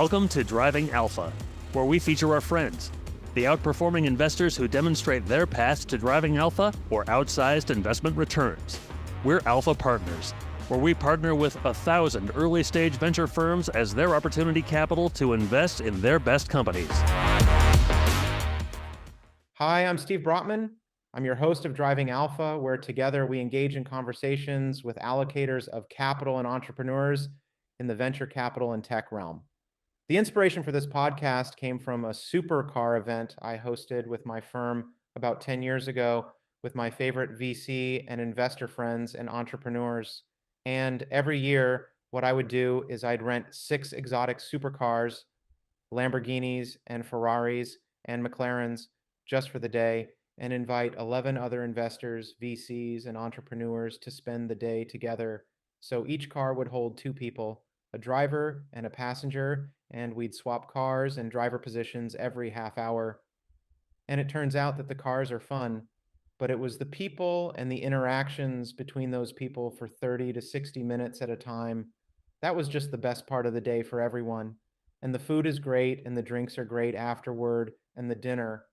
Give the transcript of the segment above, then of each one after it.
Welcome to Driving Alpha, where we feature our friends, the outperforming investors who demonstrate their path to driving alpha or outsized investment returns. We're Alpha Partners, where we partner with 1,000 early-stage venture firms as their opportunity capital to invest in their best companies. Hi, I'm Steve Brotman. I'm your host of Driving Alpha, where together we engage in conversations with allocators of capital and entrepreneurs in the venture capital and tech realm. The inspiration for this podcast came from a supercar event I hosted with my firm about 10 years ago with my favorite VC and investor friends and entrepreneurs. And every year, what I would do is I'd rent 6 exotic supercars, Lamborghinis and Ferraris and McLarens just for the day, and invite 11 other investors, VCs, and entrepreneurs to spend the day together. So each car would hold 2 people, a driver and a passenger, and we'd swap cars and driver positions every half hour. And it turns out that the cars are fun, but it was the people and the interactions between those people for 30 to 60 minutes at a time. That was just the best part of the day for everyone. And the food is great, and the drinks are great afterward, and the dinner.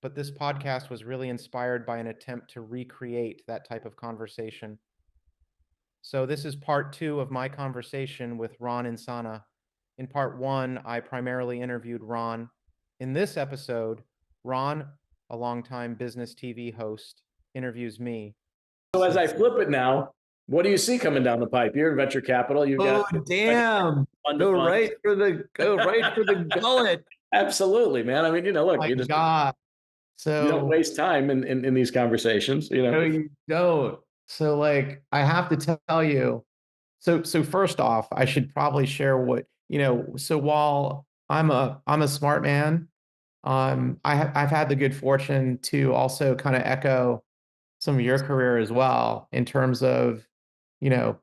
But this podcast was really inspired by an attempt to recreate that type of conversation. So this is part 2 of my conversation with Ron Insana. In part 1, I primarily interviewed Ron. In this episode, Ron, a longtime business TV host, interviews me. So as I flip it now, what do you see coming down the pipe? You're in venture capital. You got damn! Go right for the gullet. Absolutely, man. I mean, look, you just God. So you don't waste time in these conversations. No, you don't. So like, I have to tell you. So first off, I should probably share what So while I'm a smart man, I've had the good fortune to also kind of echo some of your career as well in terms of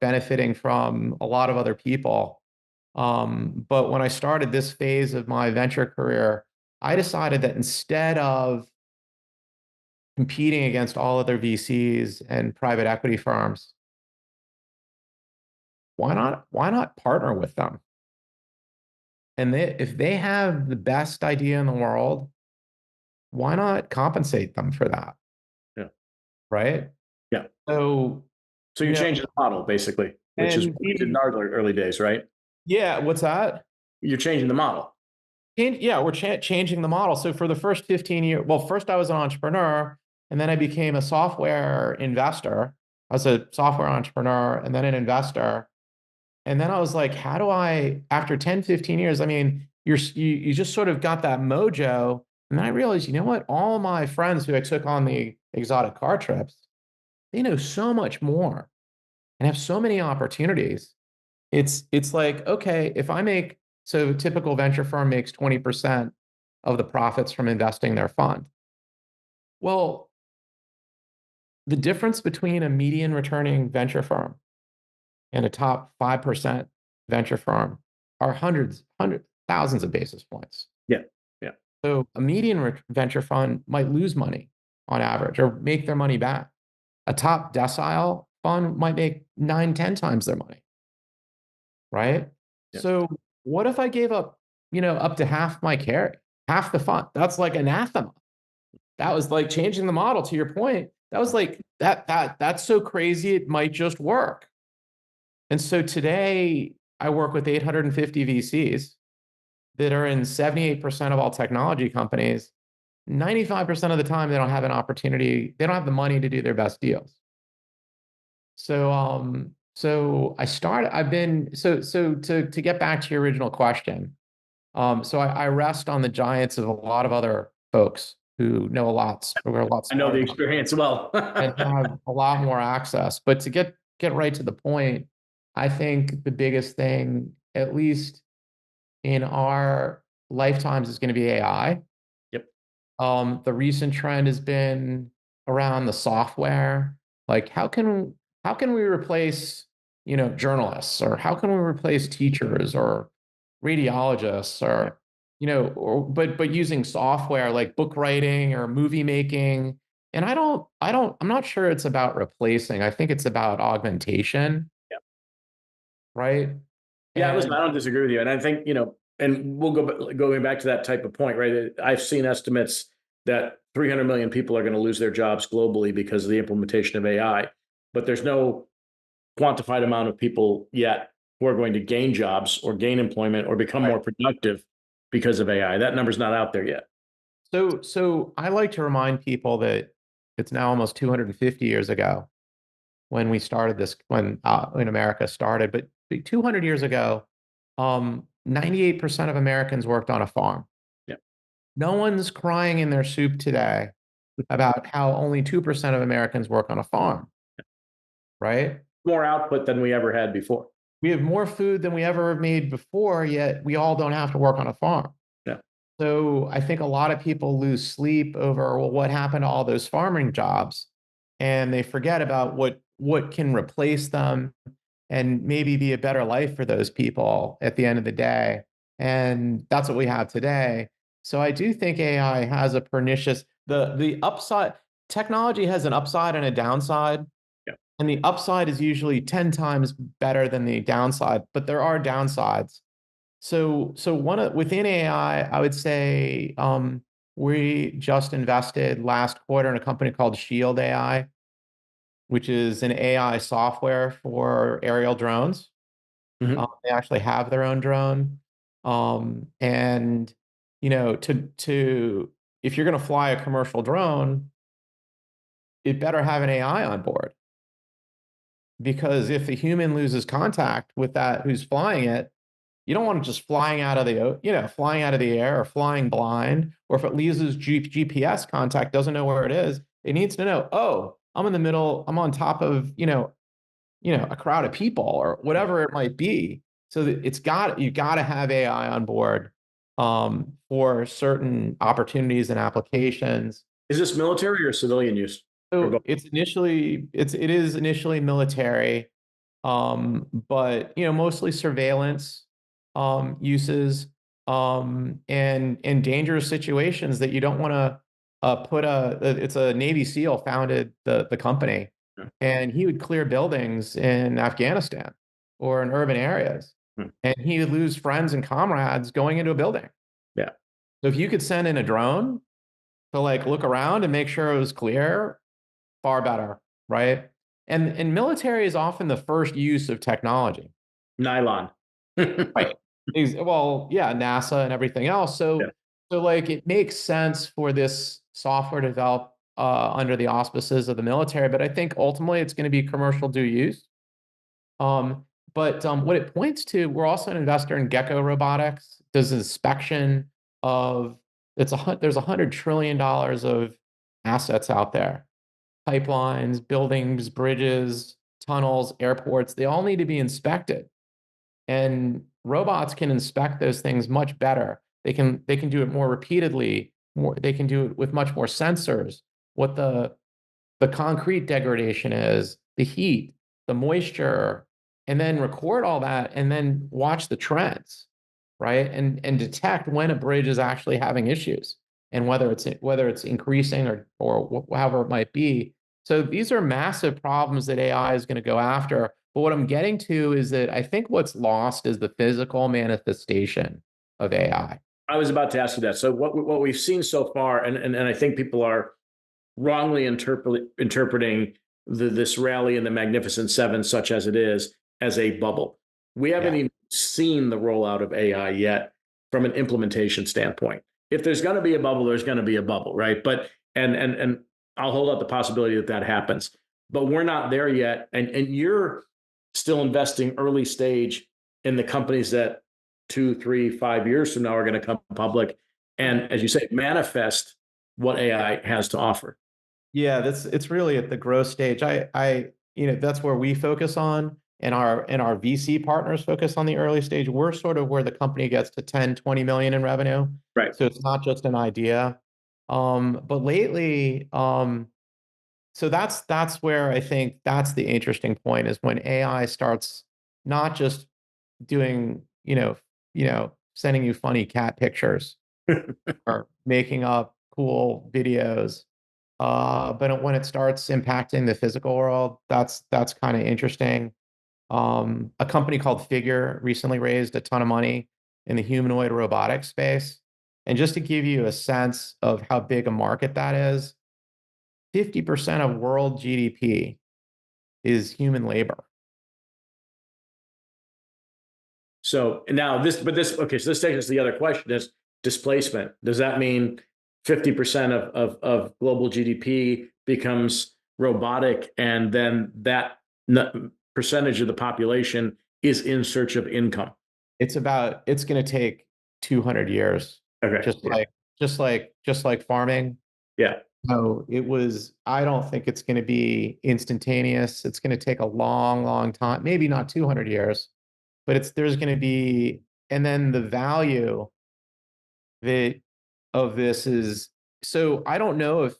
benefiting from a lot of other people. But when I started this phase of my venture career, I decided that instead of competing against all other VCs and private equity firms, why not partner with them? And if they have the best idea in the world, why not compensate them for that? Yeah. Right? Yeah. So you're changing the model, basically, which is what we did in our early days, right? Yeah. What's that? You're changing the model. Yeah, we're changing the model. So for the first 15 years, well, first I was an entrepreneur, and then I became a software investor. I was a software entrepreneur and then an investor. And then I was like, how do I, after 10, 15 years, I mean, you just sort of got that mojo. And then I realized, you know what? All my friends who I took on the exotic car trips, they know so much more and have so many opportunities. It's like, okay, if I make, so a typical venture firm makes 20% of the profits from investing their fund. Well, the difference between a median returning venture firm and a top 5% venture firm are hundreds, thousands of basis points. Yeah. Yeah. So a median venture fund might lose money on average or make their money back. A top decile fund might make 9, 10 times their money. Right? Yeah. So what if I gave up, up to half my carry, half the fund? That's like anathema. That was like changing the model, to your point. That was like that's so crazy it might just work. And so today I work with 850 VCs that are in 78% of all technology companies. 95% of the time they don't have an opportunity, they don't have the money to do their best deals. So to get back to your original question, so I rest on the giants of a lot of other folks who know a lot. I know the experience well. And have a lot more access. But to get right to the point, I think the biggest thing, at least in our lifetimes, is going to be AI. Yep. The recent trend has been around the software. Like, how can we replace, journalists, or how can we replace teachers or radiologists, or but using software like book writing or movie making. And I'm not sure it's about replacing. I think it's about augmentation. Yeah. Right? Yeah, listen, I don't disagree with you. And I think, and we'll going back to that type of point, right? I've seen estimates that 300 million people are going to lose their jobs globally because of the implementation of AI, but there's no quantified amount of people yet who are going to gain jobs or gain employment or become more productive because of AI. That number's not out there yet. So I like to remind people that it's now almost 250 years ago when we started this, when America started. But 200 years ago, 98% of Americans worked on a farm. Yeah. No one's crying in their soup today about how only 2% of Americans work on a farm, right? More output than we ever had before. We have more food than we ever made before, yet we all don't have to work on a farm. Yeah. So I think a lot of people lose sleep over, well, what happened to all those farming jobs? And they forget about what can replace them and maybe be a better life for those people at the end of the day. And that's what we have today. So I do think AI has a pernicious, the upside, technology has an upside and a downside. Yeah. And the upside is usually 10 times better than the downside, but there are downsides. So within AI, I would say we just invested last quarter in a company called Shield AI, which is an AI software for aerial drones. Mhm. They actually have their own drone. And to if you're going to fly a commercial drone, it better have an AI on board. Because if a human loses contact with that who's flying it, you don't want it just flying out of flying out of the air or flying blind, or if it loses GPS contact, doesn't know where it is, it needs to know, oh, I'm in the middle, I'm on top of, a crowd of people or whatever it might be. So that you got to have AI on board for certain opportunities and applications. Is this military or civilian use? So it is initially military, but mostly surveillance uses and dangerous situations that you don't want to it's a Navy SEAL founded the company, Yeah. and he would clear buildings in Afghanistan or in urban areas, Hmm. and he would lose friends and comrades going into a building. Yeah. So if you could send in a drone to look around and make sure it was clear, far better, right? And military is often the first use of technology. Nylon. Right. Well, yeah, NASA and everything else. Yeah. So it makes sense for this software to develop under the auspices of the military, but I think ultimately it's going to be commercial due use. But what it points to, we're also an investor in Gecko Robotics. Does inspection of there's $100 trillion of assets out there. Pipelines, buildings, bridges, tunnels, airports, they all need to be inspected. And robots can inspect those things much better. They can do it more repeatedly, they can do it with much more sensors, what the concrete degradation is, the heat, the moisture, and then record all that and then watch the trends, right? And detect when a bridge is actually having issues and whether it's increasing or however it might be. So these are massive problems that AI is going to go after. But what I'm getting to is that I think what's lost is the physical manifestation of AI. I was about to ask you that. So what we've seen so far, and I think people are wrongly interpreting this rally in the Magnificent Seven, such as it is, as a bubble. We haven't even seen the rollout of AI yet from an implementation standpoint. If there's going to be a bubble, there's going to be a bubble, right? But and I'll hold out the possibility that happens. But we're not there yet, and you're still investing early stage in the companies that 2, 3, 5 years from now are going to come public, and as you say, manifest what AI has to offer. Yeah, it's really at the growth stage. That's where we focus on, and our VC partners focus on the early stage. We're sort of where the company gets to 10, 20 million in revenue. Right. So it's not just an idea. But lately, so that's where I think that's the interesting point is when AI starts not just doing, sending you funny cat pictures or making up cool videos. But when it starts impacting the physical world, that's kind of interesting. A company called Figure recently raised a ton of money in the humanoid robotic space. And just to give you a sense of how big a market that is, 50% of world GDP is human labor. So now okay, so this takes us to the other question is displacement. Does that mean 50% of global GDP becomes robotic, and then that percentage of the population is in search of income? It's going to take 200 years. Okay. Just like farming. Yeah. No, I don't think it's going to be instantaneous. It's going to take a long, long time, maybe not 200 years, but there's going to be, and then the value that of this is, so I don't know if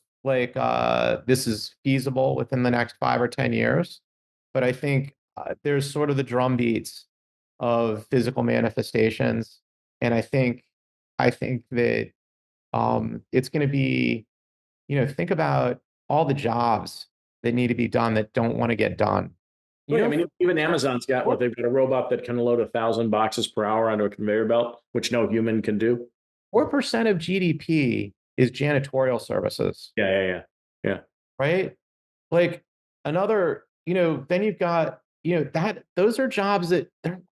this is feasible within the next 5 or 10 years, but I think there's sort of the drum beats of physical manifestations. And I think that it's going to be, think about all the jobs that need to be done that don't want to get done. I mean, even Amazon's got they've got a robot that can load 1,000 boxes per hour onto a conveyor belt, which no human can do. 4% of GDP is janitorial services. Yeah. Right? Like another, then you've got, those are jobs that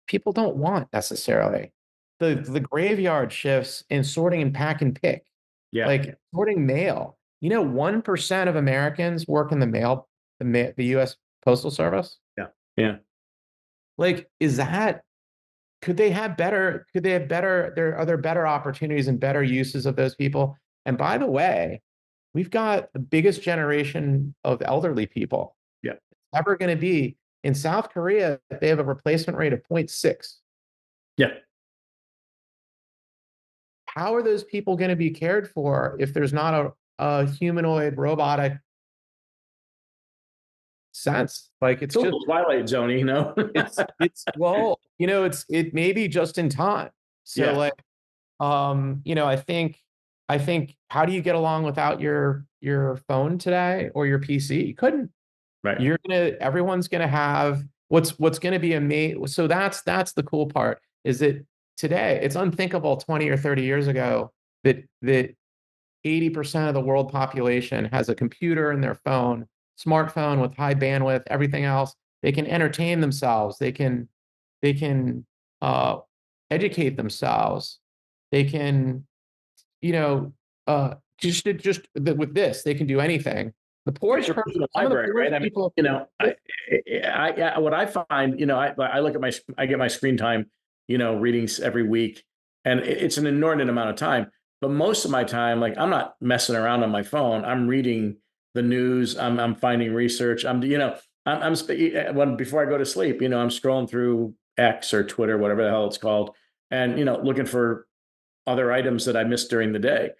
people don't want necessarily. The graveyard shifts in sorting and pack and pick. Yeah. Like sorting mail. 1% of Americans work in the US Postal Service. Yeah. Like, could they have better, are there better opportunities and better uses of those people? And by the way, we've got the biggest generation of elderly people. Yeah. It's ever going to be. In South Korea, they have a replacement rate of 0.6. Yeah. How are those people going to be cared for if there's not a humanoid robotic sense? Like it's just Twilight Zone, it may be just in time. So I think how do you get along without your phone today or your PC? You couldn't. Right. Everyone's gonna have what's gonna be amazing. So that's the cool part, is that today it's unthinkable 20 or 30 years ago that 80% of the world population has a computer in their phone, smartphone with high bandwidth, everything else. They can entertain themselves. They can educate themselves. They can, just with this, they can do anything. The poorest person, library, right? I mean, people, what I find, I look at I get my screen time, readings every week, and it's an inordinate amount of time. But most of my time, like, I'm not messing around on my phone. I'm reading the news. I'm finding research. I'm before I go to sleep, I'm scrolling through X or Twitter, whatever the hell it's called, and looking for other items that I missed during the day.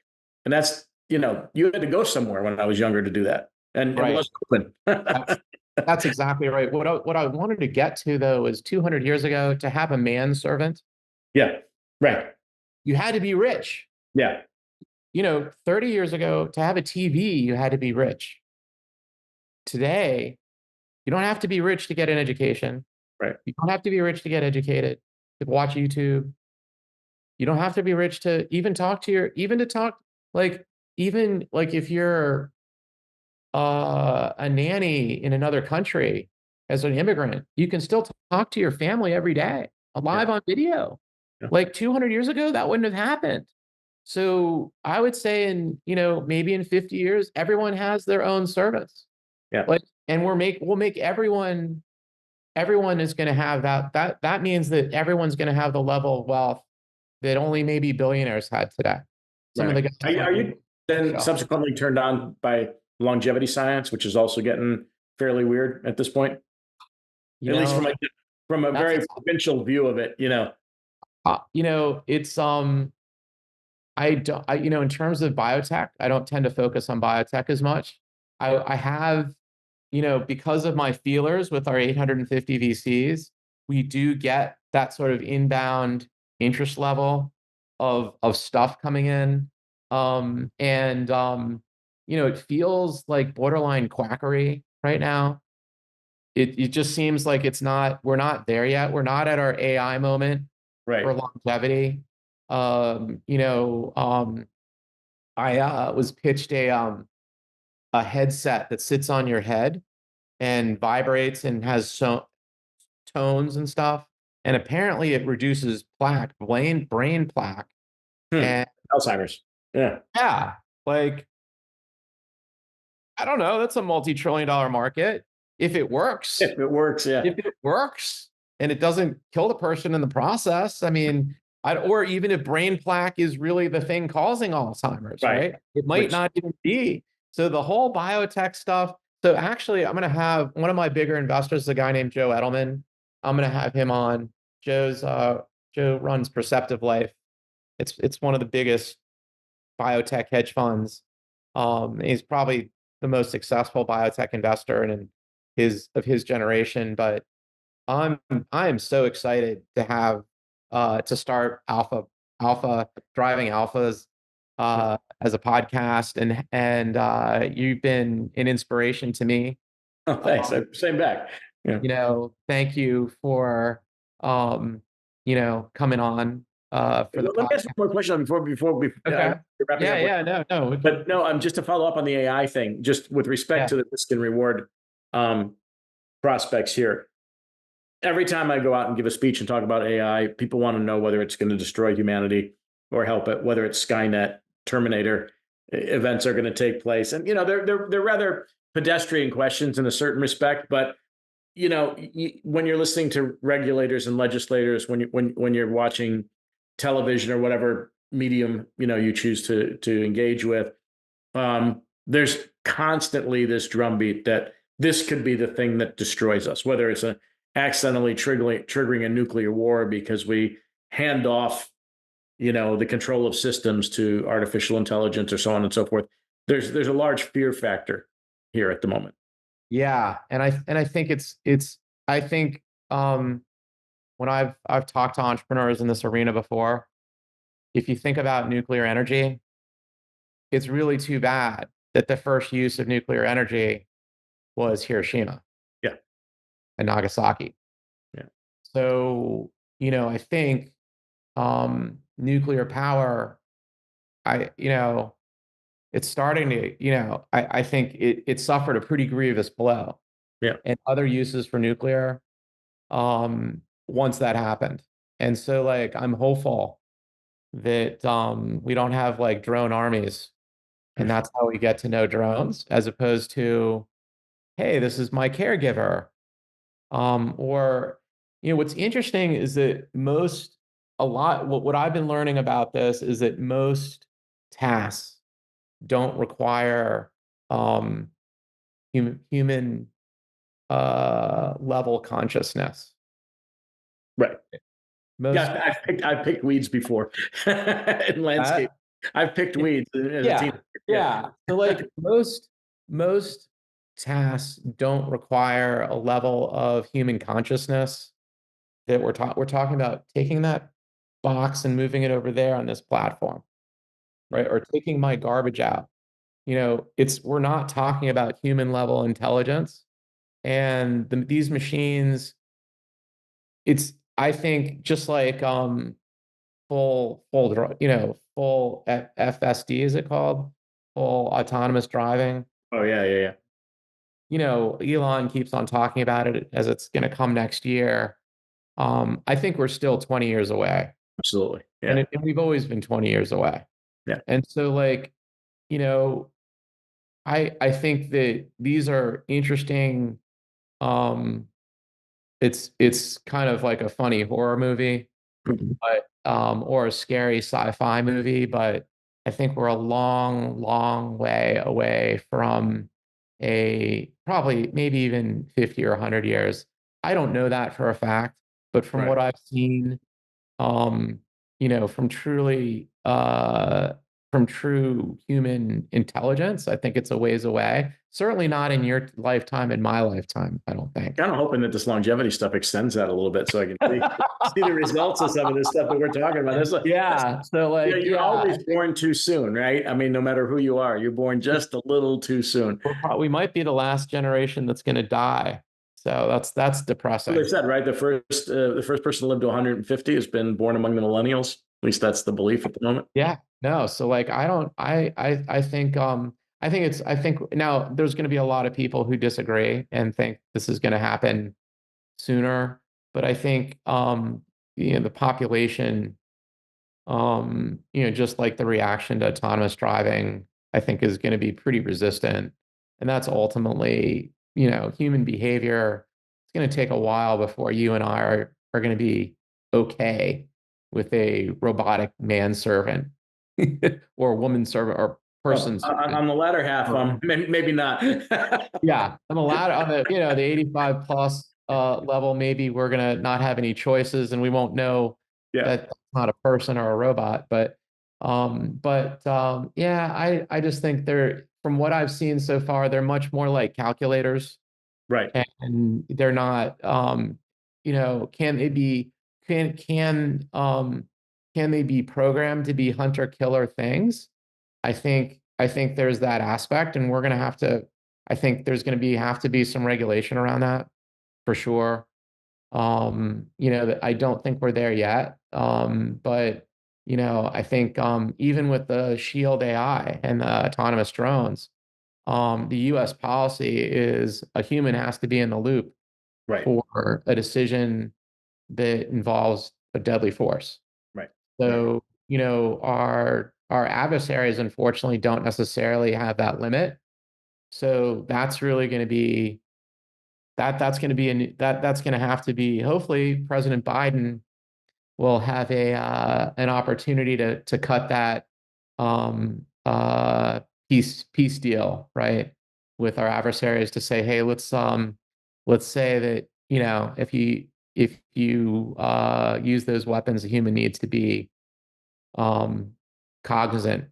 And that's, you had to go somewhere when I was younger to do that, and right. It was open. That's exactly right. What I wanted to get to, though, is 200 years ago, to have a manservant. Yeah. Right. You had to be rich. Yeah. 30 years ago, to have a TV, you had to be rich. Today, you don't have to be rich to get an education. Right. You don't have to be rich to get educated, to watch YouTube. You don't have to be rich to even talk to if you're a nanny in another country as an immigrant, you can still talk to your family every day, live on video. Yeah. Like 200 years ago, that wouldn't have happened. So I would say maybe in 50 years, everyone has their own service. Yeah. And we'll make everyone is going to have that means that everyone's going to have the level of wealth that only maybe billionaires had today. Some of the guys. Are you then subsequently turned on by longevity science, which is also getting fairly weird at this point? At least from a very provincial view of it, it's in terms of biotech, I don't tend to focus on biotech as much. I have, because of my feelers with our 850 VCs, we do get that sort of inbound interest level of stuff coming in. It feels like borderline quackery right now. It just seems like we're not there yet. We're not at our AI moment. Right. for longevity. I was pitched a headset that sits on your head and vibrates and has so tones and stuff. And apparently it reduces plaque, brain plaque. And Alzheimer's. Yeah. yeah, like, I don't know, that's a multi-trillion-dollar market. If it works, If it works, yeah. if it works and it doesn't kill the person in the process, I mean, or even if brain plaque is really the thing causing Alzheimer's, Right. right? It might Which- not even be. So the whole biotech stuff. So actually, I'm going to have one of my bigger investors, a guy named Joe Edelman. I'm going to have him on. Joe runs Perceptive Life. It's one of the biggest biotech hedge funds. He's probably the most successful biotech investor in his generation. But I am so excited to have to start Alpha Driving Alphas as a podcast, and you've been an inspiration to me. Oh, thanks. Same back. Yeah. Thank you for coming on for the Let me ask podcast. one more question before we Okay. wrapping up. No. But no, I'm just to follow up on the AI thing, just with respect to the risk and reward prospects here. Every time I go out and give a speech and talk about AI, people want to know whether it's going to destroy humanity or help it, whether it's Skynet, Terminator events are going to take place. And, they're rather pedestrian questions in a certain respect, but when you're listening to regulators and legislators, when you're watching television or whatever medium you choose to engage with, there's constantly this drumbeat that this could be the thing that destroys us, whether it's accidentally triggering a nuclear war because we hand off the control of systems to artificial intelligence or so on and so forth. There's a large fear factor here at the moment. Yeah, and I think I think when I've talked to entrepreneurs in this arena before, if you think about nuclear energy, it's really too bad that the first use of nuclear energy was Hiroshima. Yeah. And Nagasaki. Yeah. So, I think nuclear power, it's starting to, I think it suffered a pretty grievous blow. Yeah. And other uses for nuclear once that happened. And so I'm hopeful that we don't have drone armies, and that's how we get to know drones, as opposed to, hey, this is my caregiver. Or what's interesting is that what I've been learning about this is that most tasks don't require human level consciousness. Right. Most, I've picked weeds before in landscape. I've picked weeds as a team. Yeah. So most tasks don't require a level of human consciousness that we're talking about taking that box and moving it over there on this platform, right? Or taking my garbage out. We're not talking about human level intelligence, and these machines, I think just like full FSD, is it called? Full autonomous driving. Oh yeah. Elon keeps on talking about it as it's going to come next year. I think we're still 20 years away. Absolutely. Yeah. And we've always been 20 years away. Yeah. And so I think that these are interesting. It's kind of like a funny horror movie, but or a scary sci-fi movie, but I think we're a long, long way away from probably maybe even 50 or 100 years. I don't know that for a fact, but from what I've seen, from true human intelligence, I think it's a ways away. Certainly not in your lifetime, in my lifetime, I don't think. Kind of hoping that this longevity stuff extends that a little bit so I can see the results of some of this stuff that we're talking about. You're always born too soon, right? I mean, no matter who you are, you're born just a little too soon. We might be the last generation that's going to die So that's depressing. They said, right? The first person to live to 150 has been born among the millennials. At least that's the belief at the moment. Yeah, no. So like, I think now there's going to be a lot of people who disagree and think this is going to happen sooner. But I think, the population, just like the reaction to autonomous driving, I think is going to be pretty resistant. And that's ultimately, human behavior. It's going to take a while before you and I are going to be okay with a robotic manservant or woman servant or person servant. On the latter half, maybe not. Yeah, on the 85 plus level, maybe we're gonna not have any choices and we won't know Yeah. that that's not a person or a robot. But yeah, I just think from what I've seen so far, they're much more like calculators. Right. And they're not, can they be can they be programmed to be hunter killer things? I think there's that aspect, and we're gonna have to. I think there's gonna have to be some regulation around that for sure. That I don't think we're there yet. But I think even with the Shield AI and the autonomous drones, the U.S. policy is a human has to be in the loop Right. for a decision that involves a deadly force. Right. So, our adversaries unfortunately don't necessarily have that limit. So that's really going to be that's going to be that's going to have to be, hopefully President Biden will have an opportunity to cut that um peace deal, right, with our adversaries, to say, hey, let's say that, if you use those weapons, the human needs to be cognizant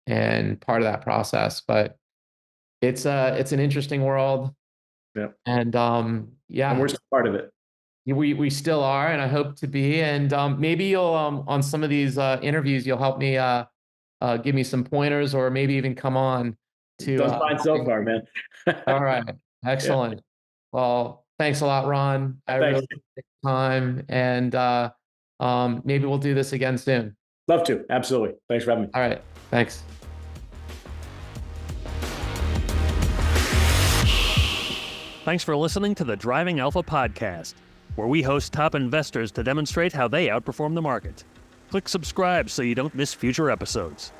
and part of that process. But it's an interesting world. Yeah. And And we're still part of it. we still are, and I hope to be. And maybe you'll on some of these interviews, you'll help me give me some pointers, or maybe even come on to Done fine so far, man. all right, excellent. Well, thanks a lot, Ron. I Thanks. really take the time, and maybe we'll do this again soon. Love to. Absolutely. Thanks for having me. All right, thanks. Thanks for listening to the Driving Alpha podcast, where we host top investors to demonstrate how they outperform the market. Click subscribe so you don't miss future episodes.